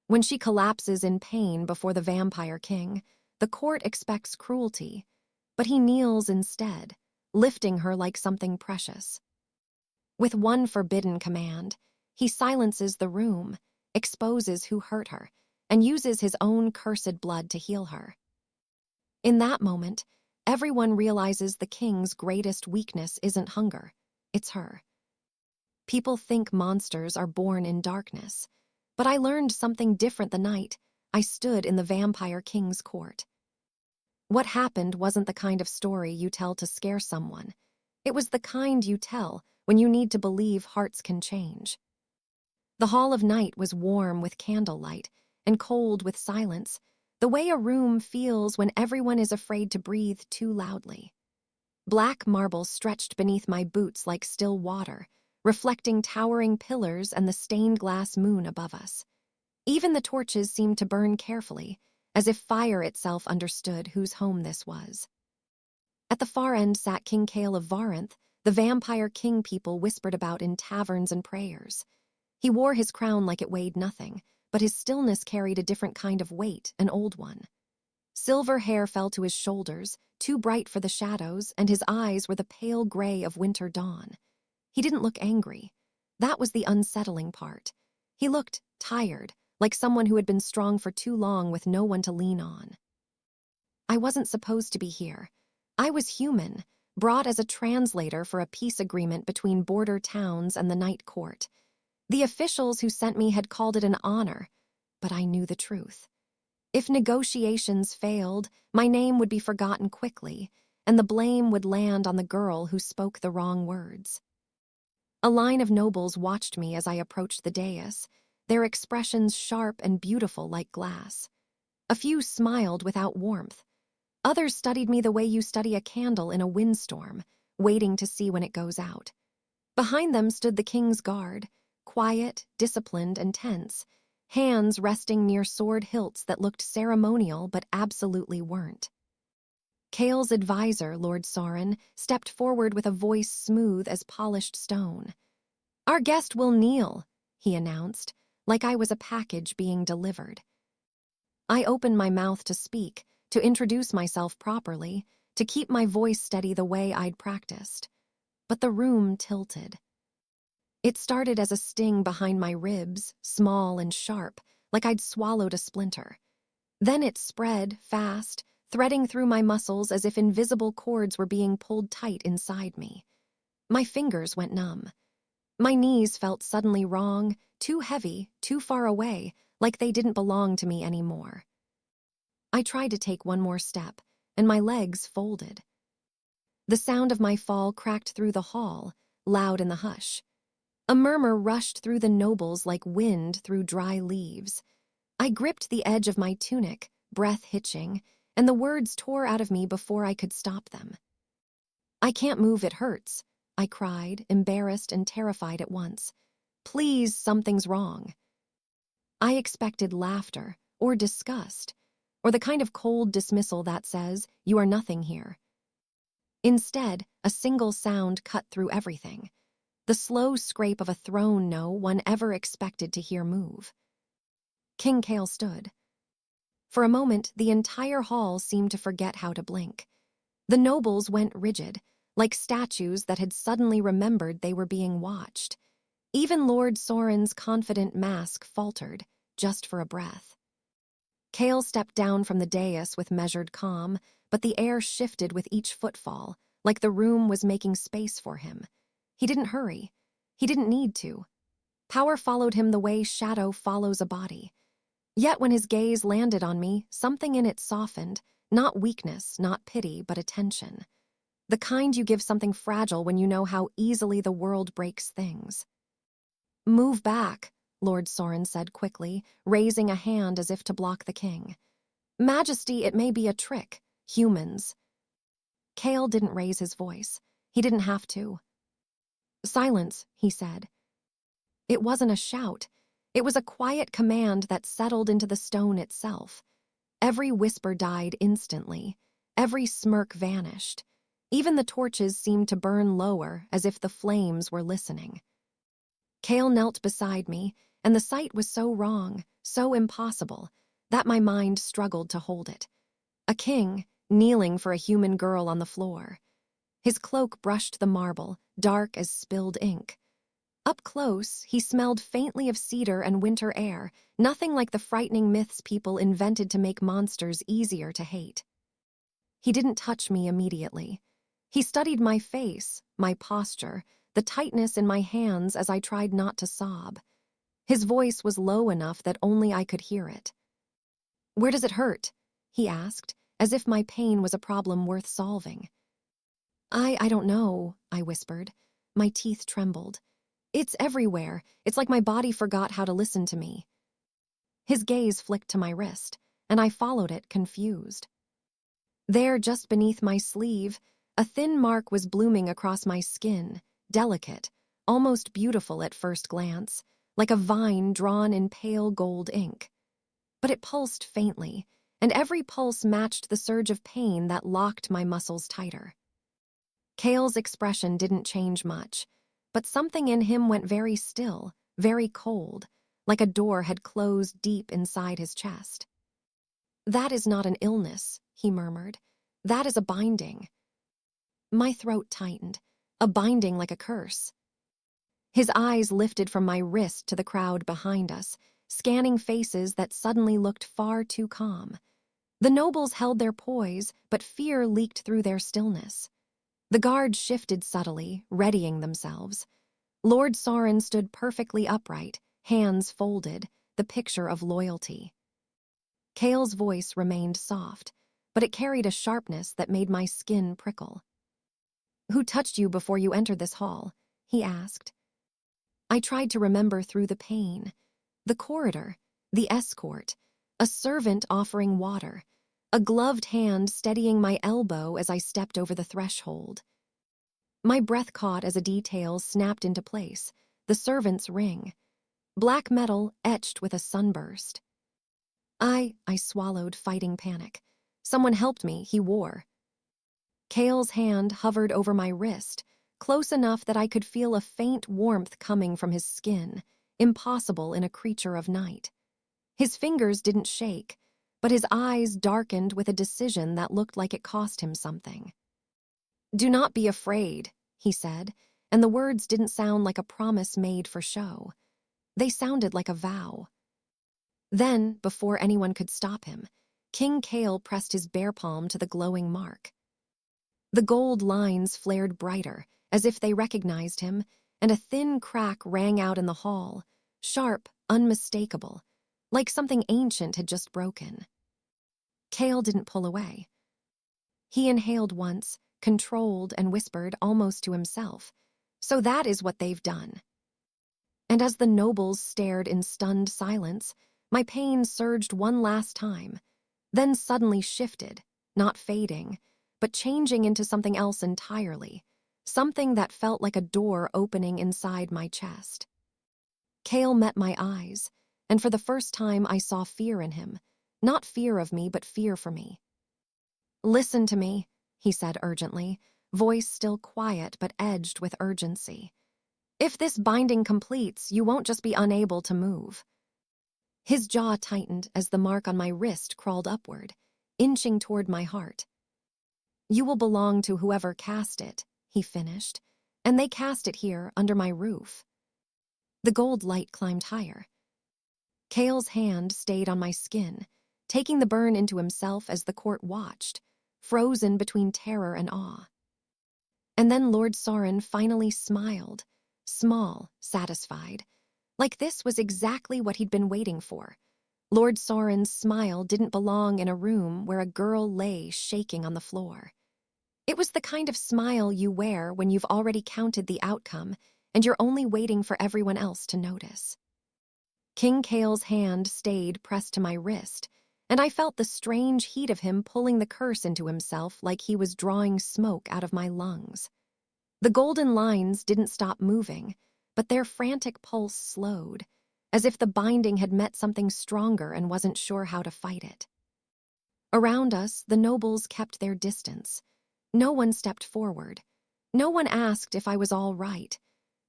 When she collapses in pain before the vampire king, the court expects cruelty, but he kneels instead, lifting her like something precious. With one forbidden command, he silences the room, exposes who hurt her, and uses his own cursed blood to heal her. In that moment, everyone realizes the king's greatest weakness isn't hunger, it's her. People think monsters are born in darkness, but I learned something different the night I stood in the vampire king's court. What happened wasn't the kind of story you tell to scare someone. It was the kind you tell when you need to believe hearts can change. The hall of night was warm with candlelight and cold with silence, the way a room feels when everyone is afraid to breathe too loudly. Black marble stretched beneath my boots like still water, reflecting towering pillars and the stained glass moon above us. Even the torches seemed to burn carefully, as if fire itself understood whose home this was. At the far end sat King Kael of Varanth, the vampire king people whispered about in taverns and prayers. He wore his crown like it weighed nothing, but his stillness carried a different kind of weight, an old one. Silver hair fell to his shoulders, too bright for the shadows, and his eyes were the pale gray of winter dawn. He didn't look angry. That was the unsettling part. He looked tired, like someone who had been strong for too long with no one to lean on. I wasn't supposed to be here. I was human, brought as a translator for a peace agreement between border towns and the night court. The officials who sent me had called it an honor, but I knew the truth. If negotiations failed, my name would be forgotten quickly, and the blame would land on the girl who spoke the wrong words. A line of nobles watched me as I approached the dais, their expressions sharp and beautiful like glass. A few smiled without warmth. Others studied me the way you study a candle in a windstorm, waiting to see when it goes out. Behind them stood the king's guard, quiet, disciplined, and tense, hands resting near sword hilts that looked ceremonial but absolutely weren't. Kael's advisor, Lord Soren, stepped forward with a voice smooth as polished stone. "Our guest will kneel," he announced, like I was a package being delivered. I opened my mouth to speak, to introduce myself properly, to keep my voice steady the way I'd practiced. But the room tilted. It started as a sting behind my ribs, small and sharp, like I'd swallowed a splinter. Then it spread, fast, threading through my muscles as if invisible cords were being pulled tight inside me. My fingers went numb. My knees felt suddenly wrong, too heavy, too far away, like they didn't belong to me anymore. I tried to take one more step, and my legs folded. The sound of my fall cracked through the hall, loud in the hush. A murmur rushed through the nobles like wind through dry leaves. I gripped the edge of my tunic, breath hitching, and the words tore out of me before I could stop them. "I can't move, it hurts," I cried, embarrassed and terrified at once. "Please, something's wrong." I expected laughter, or disgust, or the kind of cold dismissal that says, "You are nothing here." Instead, a single sound cut through everything. The slow scrape of a throne no one ever expected to hear move. King Kael stood. For a moment, the entire hall seemed to forget how to blink. The nobles went rigid, like statues that had suddenly remembered they were being watched. Even Lord Soren's confident mask faltered, just for a breath. Kael stepped down from the dais with measured calm, but the air shifted with each footfall, like the room was making space for him. He didn't hurry. He didn't need to. Power followed him the way shadow follows a body. Yet when his gaze landed on me, something in it softened, not weakness, not pity, but attention. The kind you give something fragile when you know how easily the world breaks things. "Move back," Lord Soren said quickly, raising a hand as if to block the king. "Majesty, it may be a trick. Humans." Kael didn't raise his voice. He didn't have to. "Silence," he said. It wasn't a shout. It was a quiet command that settled into the stone itself. Every whisper died instantly. Every smirk vanished. Even the torches seemed to burn lower, as if the flames were listening. Kael knelt beside me, and the sight was so wrong, so impossible, that my mind struggled to hold it. A king, kneeling for a human girl on the floor. His cloak brushed the marble, dark as spilled ink. Up close, he smelled faintly of cedar and winter air, nothing like the frightening myths people invented to make monsters easier to hate. He didn't touch me immediately. He studied my face, my posture, the tightness in my hands as I tried not to sob. His voice was low enough that only I could hear it. "Where does it hurt?" he asked, as if my pain was a problem worth solving. I don't know," I whispered. My teeth trembled. "It's everywhere. It's like my body forgot how to listen to me." His gaze flicked to my wrist, and I followed it, confused. There, just beneath my sleeve, a thin mark was blooming across my skin, delicate, almost beautiful at first glance, like a vine drawn in pale gold ink. But it pulsed faintly, and every pulse matched the surge of pain that locked my muscles tighter. Kael's expression didn't change much, but something in him went very still, very cold, like a door had closed deep inside his chest. "That is not an illness," he murmured. "That is a binding." My throat tightened, a binding like a curse. His eyes lifted from my wrist to the crowd behind us, scanning faces that suddenly looked far too calm. The nobles held their poise, but fear leaked through their stillness. The guards shifted subtly, readying themselves. Lord Soren stood perfectly upright, hands folded, the picture of loyalty. Kael's voice remained soft, but it carried a sharpness that made my skin prickle. "Who touched you before you entered this hall?" he asked. I tried to remember through the pain. The corridor, the escort, a servant offering water, a gloved hand steadying my elbow as I stepped over the threshold. My breath caught as a detail snapped into place, the servant's ring. Black metal etched with a sunburst. I swallowed, fighting panic. "Someone helped me," he wore. Kael's hand hovered over my wrist, close enough that I could feel a faint warmth coming from his skin, impossible in a creature of night. His fingers didn't shake, but his eyes darkened with a decision that looked like it cost him something. "Do not be afraid," he said, and the words didn't sound like a promise made for show. They sounded like a vow. Then, before anyone could stop him, King Kael pressed his bare palm to the glowing mark. The gold lines flared brighter, as if they recognized him, and a thin crack rang out in the hall, sharp, unmistakable, like something ancient had just broken. Kael didn't pull away. He inhaled once, controlled and whispered almost to himself, "So that is what they've done." And as the nobles stared in stunned silence, my pain surged one last time, then suddenly shifted, not fading, but changing into something else entirely, something that felt like a door opening inside my chest. Kael met my eyes, and for the first time I saw fear in him, not fear of me, but fear for me. "Listen to me," he said urgently, voice still quiet but edged with urgency. "If this binding completes, you won't just be unable to move." His jaw tightened as the mark on my wrist crawled upward, inching toward my heart. "You will belong to whoever cast it," he finished, "and they cast it here under my roof." The gold light climbed higher. Kael's hand stayed on my skin, taking the burn into himself as the court watched, frozen between terror and awe. And then Lord Soren finally smiled, small, satisfied, like this was exactly what he'd been waiting for. Lord Soren's smile didn't belong in a room where a girl lay shaking on the floor. It was the kind of smile you wear when you've already counted the outcome and you're only waiting for everyone else to notice. King Kael's hand stayed pressed to my wrist, and I felt the strange heat of him pulling the curse into himself like he was drawing smoke out of my lungs. The golden lines didn't stop moving, but their frantic pulse slowed, as if the binding had met something stronger and wasn't sure how to fight it. Around us, the nobles kept their distance. No one stepped forward. No one asked if I was all right.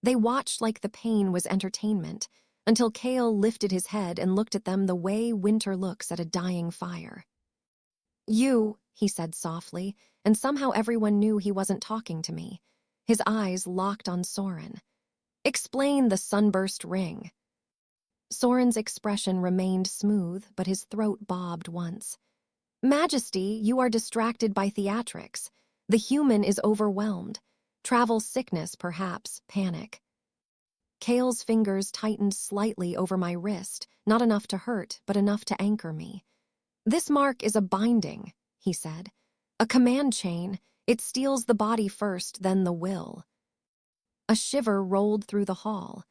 They watched like the pain was entertainment, until Kael lifted his head and looked at them the way winter looks at a dying fire. "You," he said softly, and somehow everyone knew he wasn't talking to me. His eyes locked on Soren. "Explain the sunburst ring." Soren's expression remained smooth, but his throat bobbed once. "Majesty, you are distracted by theatrics. The human is overwhelmed. Travel sickness, perhaps, panic." Kael's fingers tightened slightly over my wrist, not enough to hurt, but enough to anchor me. "This mark is a binding," he said. "A command chain. It steals the body first, then the will." A shiver rolled through the hall.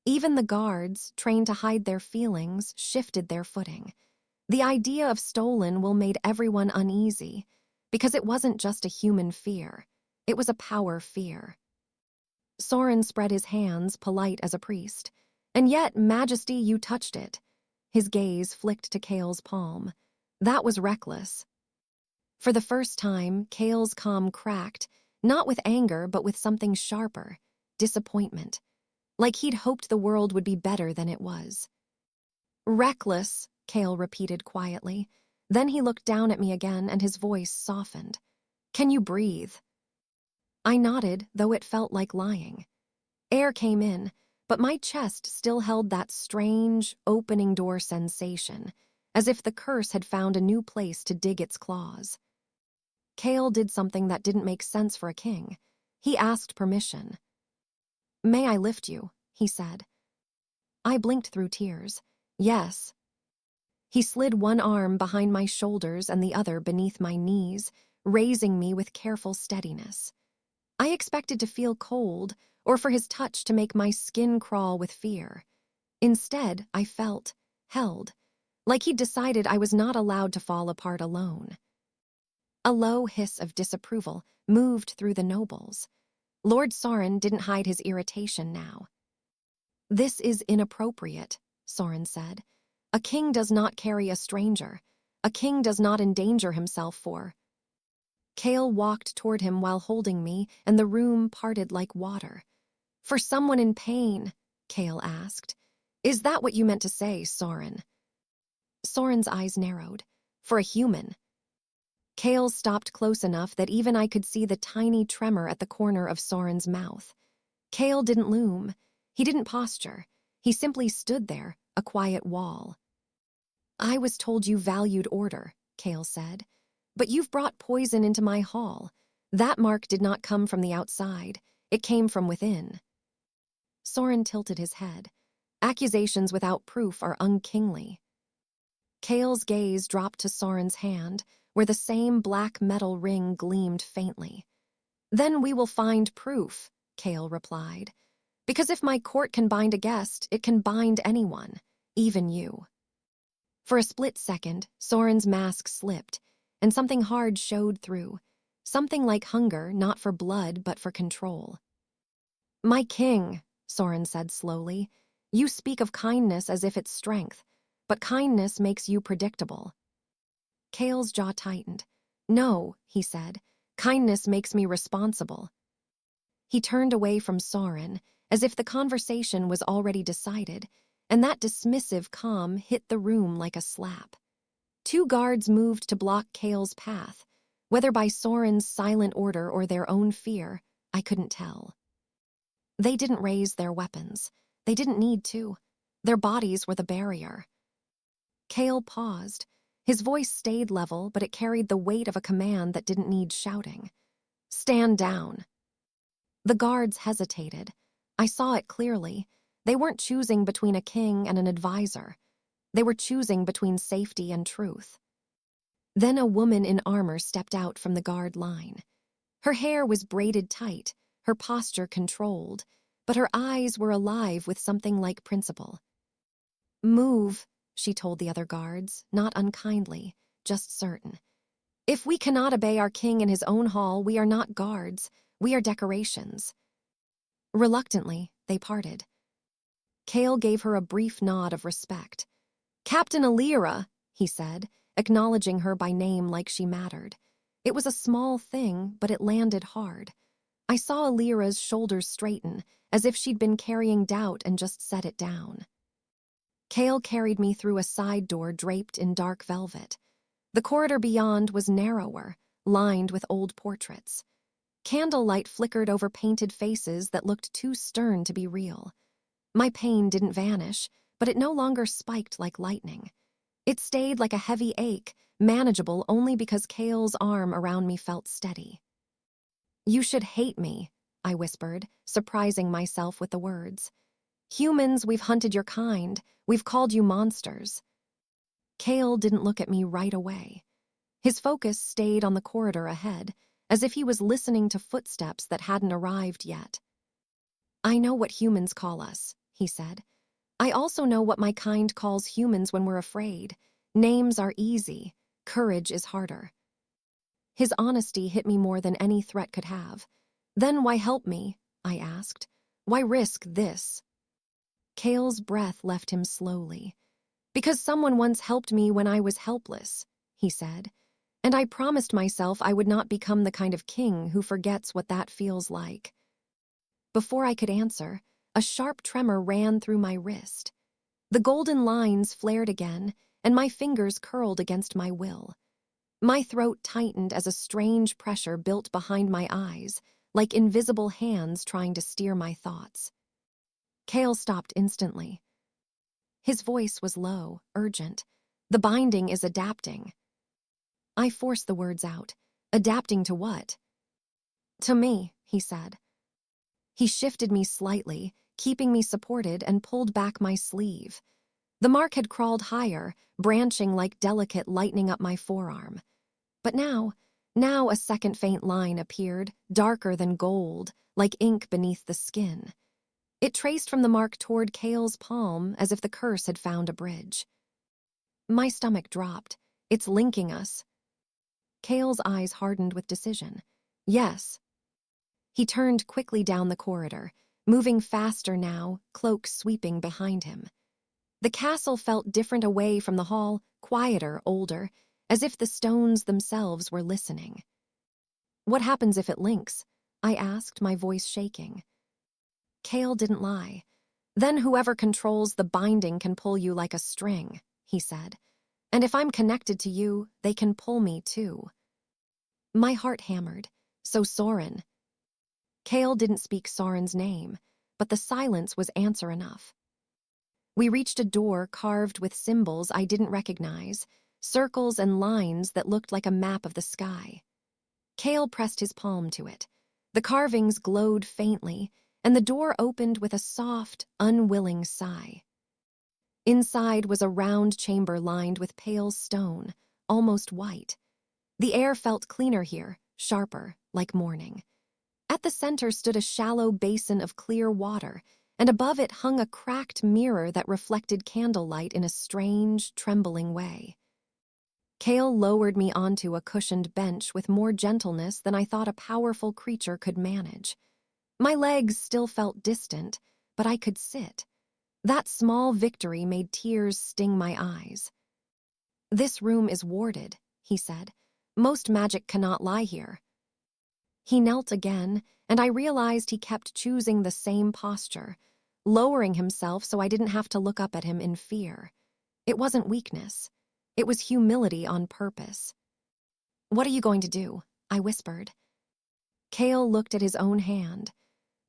Even the guards, trained to hide their feelings, shifted their footing. The idea of stolen will made everyone uneasy, because it wasn't just a human fear. It was a power fear. Soren spread his hands, polite as a priest. "And yet, Majesty, you touched it." His gaze flicked to Kael's palm. "That was reckless." For the first time, Kael's calm cracked, not with anger, but with something sharper, disappointment. Like he'd hoped the world would be better than it was. "Reckless," Kael repeated quietly. Then he looked down at me again and his voice softened. "Can you breathe?" I nodded, though it felt like lying. Air came in, but my chest still held that strange, opening door sensation, as if the curse had found a new place to dig its claws. Kael did something that didn't make sense for a king. He asked permission. "May I lift you?" he said. I blinked through tears. "Yes." He slid one arm behind my shoulders and the other beneath my knees, raising me with careful steadiness. I expected to feel cold, or for his touch to make my skin crawl with fear. Instead, I felt held, like he'd decided I was not allowed to fall apart alone. A low hiss of disapproval moved through the nobles. Lord Soren didn't hide his irritation now. "This is inappropriate," Soren said. "A king does not carry a stranger. A king does not endanger himself for—" Kael walked toward him while holding me, and the room parted like water. "For someone in pain," Kael asked. "Is that what you meant to say, Soren?" Soren's eyes narrowed. "For a human." Kael stopped close enough that even I could see the tiny tremor at the corner of Soren's mouth. Kael didn't loom. He didn't posture. He simply stood there, a quiet wall. "I was told you valued order," Kael said. "But you've brought poison into my hall. That mark did not come from the outside. It came from within." Soren tilted his head. "Accusations without proof are unkingly." Kael's gaze dropped to Soren's hand, where the same black metal ring gleamed faintly. "Then we will find proof," Kael replied. "Because if my court can bind a guest, it can bind anyone, even you." For a split second, Soren's mask slipped, and something hard showed through. Something like hunger, not for blood, but for control. "My king," Soren said slowly, "you speak of kindness as if it's strength, but kindness makes you predictable." Kael's jaw tightened. "No," he said, "kindness makes me responsible." He turned away from Soren, as if the conversation was already decided, and that dismissive calm hit the room like a slap. Two guards moved to block Kael's path. Whether by Soren's silent order or their own fear, I couldn't tell. They didn't raise their weapons. They didn't need to. Their bodies were the barrier. Kael paused. His voice stayed level, but it carried the weight of a command that didn't need shouting. "Stand down." The guards hesitated. I saw it clearly. They weren't choosing between a king and an advisor. They were choosing between safety and truth. Then a woman in armor stepped out from the guard line. Her hair was braided tight, her posture controlled, but her eyes were alive with something like principle. "Move," she told the other guards, not unkindly, just certain. "If we cannot obey our king in his own hall, we are not guards, we are decorations." Reluctantly, they parted. Kael gave her a brief nod of respect. "Captain Alira," he said, acknowledging her by name like she mattered. It was a small thing, but it landed hard. I saw Alira's shoulders straighten, as if she'd been carrying doubt and just set it down. Kael carried me through a side door draped in dark velvet. The corridor beyond was narrower, lined with old portraits. Candlelight flickered over painted faces that looked too stern to be real. My pain didn't vanish, but it no longer spiked like lightning. It stayed like a heavy ache, manageable only because Kael's arm around me felt steady. "You should hate me," I whispered, surprising myself with the words. "Humans, we've hunted your kind. We've called you monsters." Kael didn't look at me right away. His focus stayed on the corridor ahead, as if he was listening to footsteps that hadn't arrived yet. "I know what humans call us," he said. "I also know what my kind calls humans when we're afraid. Names are easy. Courage is harder." His honesty hit me more than any threat could have. "Then why help me?" I asked. "Why risk this?" Kael's breath left him slowly. "Because someone once helped me when I was helpless," he said. "And I promised myself I would not become the kind of king who forgets what that feels like." Before I could answer, a sharp tremor ran through my wrist. The golden lines flared again, and my fingers curled against my will. My throat tightened as a strange pressure built behind my eyes, like invisible hands trying to steer my thoughts. Kael stopped instantly. His voice was low, urgent. "The binding is adapting." I forced the words out. "Adapting to what?" "To me," he said. He shifted me slightly, keeping me supported, and pulled back my sleeve. The mark had crawled higher, branching like delicate lightning up my forearm. But now a second faint line appeared, darker than gold, like ink beneath the skin. It traced from the mark toward Kael's palm as if the curse had found a bridge. My stomach dropped. "It's linking us." Kael's eyes hardened with decision. "Yes." He turned quickly down the corridor, moving faster now, cloak sweeping behind him. The castle felt different away from the hall, quieter, older, as if the stones themselves were listening. "What happens if it links?" I asked, my voice shaking. Kael didn't lie. "Then whoever controls the binding can pull you like a string," he said. "And if I'm connected to you, they can pull me too." My heart hammered. So Soren. Kael didn't speak Soren's name, but the silence was answer enough. We reached a door carved with symbols I didn't recognize, circles and lines that looked like a map of the sky. Kael pressed his palm to it. The carvings glowed faintly, and the door opened with a soft, unwilling sigh. Inside was a round chamber lined with pale stone, almost white. The air felt cleaner here, sharper, like morning. At the center stood a shallow basin of clear water, and above it hung a cracked mirror that reflected candlelight in a strange, trembling way. Kael lowered me onto a cushioned bench with more gentleness than I thought a powerful creature could manage. My legs still felt distant, but I could sit. That small victory made tears sting my eyes. "This room is warded," he said. "Most magic cannot lie here." He knelt again, and I realized he kept choosing the same posture, lowering himself so I didn't have to look up at him in fear. It wasn't weakness. It was humility on purpose. "What are you going to do?" I whispered. Kael looked at his own hand.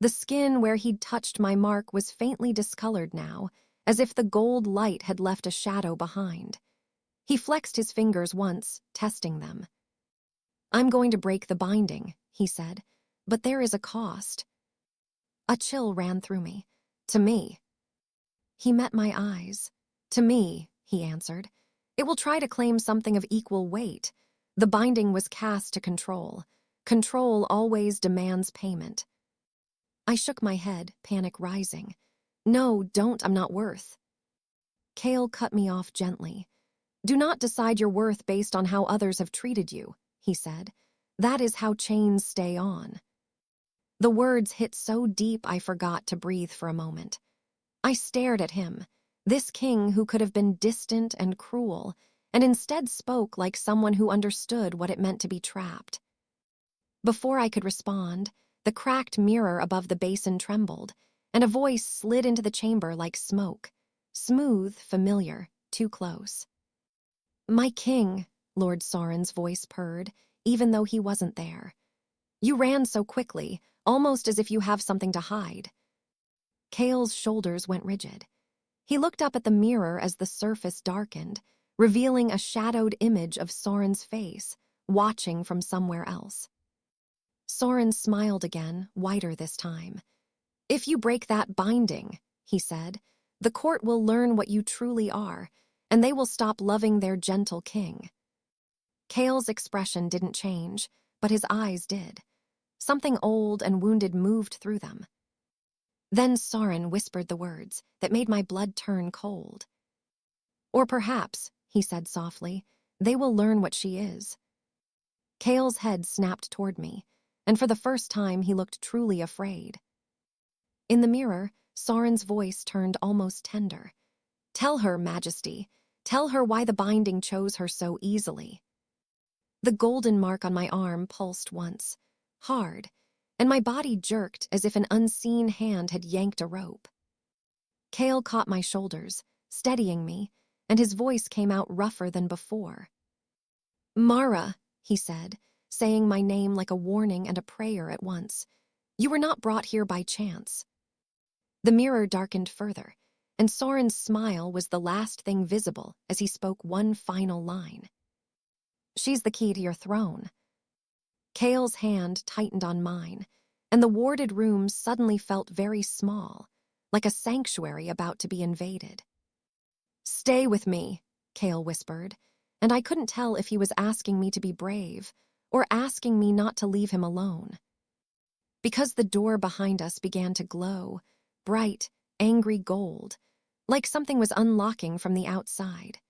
The skin where he'd touched my mark was faintly discolored now, as if the gold light had left a shadow behind. He flexed his fingers once, testing them. "I'm going to break the binding," he said, "but there is a cost." A chill ran through me. "To me." He met my eyes. "To me," he answered. "It will try to claim something of equal weight. The binding was cast to control. Control always demands payment." I shook my head, panic rising. "No, don't, I'm not worth." Kael cut me off gently. "Do not decide your worth based on how others have treated you," he said. "That is how chains stay on." The words hit so deep I forgot to breathe for a moment. I stared at him, this king who could have been distant and cruel, and instead spoke like someone who understood what it meant to be trapped. Before I could respond, the cracked mirror above the basin trembled, and a voice slid into the chamber like smoke. Smooth, familiar, too close. "My king," Lord Soren's voice purred, even though he wasn't there. "You ran so quickly, almost as if you have something to hide." Kael's shoulders went rigid. He looked up at the mirror as the surface darkened, revealing a shadowed image of Soren's face, watching from somewhere else. Soren smiled again, wider this time. "If you break that binding," he said, "the court will learn what you truly are, and they will stop loving their gentle king." Kael's expression didn't change, but his eyes did. Something old and wounded moved through them. Then Soren whispered the words that made my blood turn cold. "Or perhaps," he said softly, "they will learn what she is." Kael's head snapped toward me, and for the first time he looked truly afraid. In the mirror, Soren's voice turned almost tender. "Tell her, Majesty. Tell her why the binding chose her so easily." The golden mark on my arm pulsed once, hard, and my body jerked as if an unseen hand had yanked a rope. Kael caught my shoulders, steadying me, and his voice came out rougher than before. "Mara," he said, saying my name like a warning and a prayer at once. "You were not brought here by chance." The mirror darkened further, and Soren's smile was the last thing visible as he spoke one final line. "She's the key to your throne." Kael's hand tightened on mine, and the warded room suddenly felt very small, like a sanctuary about to be invaded. "Stay with me," Kael whispered, and I couldn't tell if he was asking me to be brave or asking me not to leave him alone. Because the door behind us began to glow, bright, angry gold, like something was unlocking from the outside.